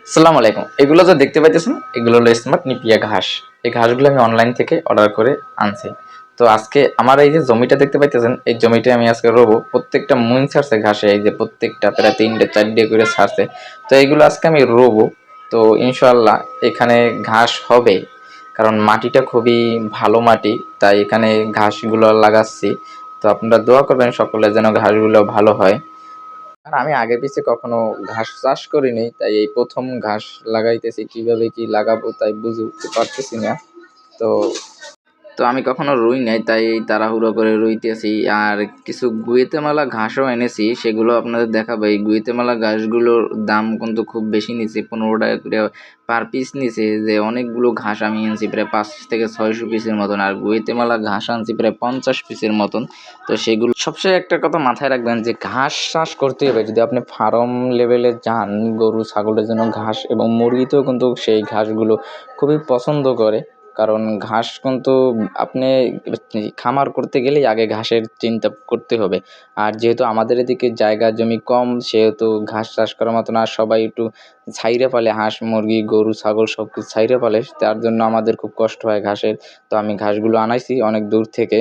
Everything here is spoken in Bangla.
আসসালামু আলাইকুম। এগুলো যে দেখতে পাইতেছেন, এগুলো হলো স্মার্ট নিপিয়া ঘাস। এই ঘাসগুলো আমি অনলাইন থেকে অর্ডার করে আনছি। তো আজকে আমার এই যে জমিটা দেখতে পাইতেছেন, এই জমিটা আমি আজকে রোবো। প্রত্যেকটা মুইন ছাড়ছে ঘাসে, এই যে প্রত্যেকটা প্রায় ৩টে ৪টে করে ছাড়ছে। তো এইগুলো আজকে আমি রোবো। তো ইনশাআল্লাহ এখানে ঘাস হবে। কারণ মাটিটা খুবই ভালো মাটি, তাই এখানে ঘাসগুলো লাগাচ্ছি। তো আপনারা দোয়া করবেন সকলে যেন ঘাসগুলো ভালো হয়। আর আমি আগে পিছে কখনো ঘাস চাষ করিনি, তাই এই প্রথম ঘাস লাগাইতেছি। কিভাবে কি লাগাবো তাই বুঝে উঠতে পারতেছি না। তো তো আমি কখনো রুই নাই, তাই তাড়াহুড়ো করে রুইতেছি। আর কিছু গুয়েতেমালা ঘাসও এনেছি, সেগুলো আপনাদের দেখাবো। এই গুয়েতেমালা ঘাসগুলোর দাম কিন্তু খুব বেশি নিছে, 15 টাকা করে পার পিস নিছে। যে অনেকগুলো ঘাস আমি আনছি, প্রায় 500 থেকে 600 পিসের মতন। আর গুয়েতেমালা ঘাস আনছি প্রায় 50 পিসের মতন। তো সেগুলো সবচেয়ে একটা কথা মাথায় রাখবেন যে ঘাস চাষ করতে হবে যদি আপনি ফার্ম লেভেলে যান। গরু ছাগলের জন্য ঘাস এবং মুরগিতেও কিন্তু সেই ঘাসগুলো খুবই পছন্দ করে। কারণ ঘাস কিন্তু আপনি খামার করতে গেলেই আগে ঘাসের চিন্তা করতে হবে। আর যেহেতু আমাদের এদিকে জায়গা জমি কম, সেহেতু ঘাস চাষ করার মতো না। সবাই একটু ছাইরে পালে, হাঁস মুরগি গরু ছাগল সব কিছু ছাইরে পালে, তার জন্য আমাদের খুব কষ্ট হয় ঘাসের। তো আমি ঘাসগুলো আনাইছি অনেক দূর থেকে।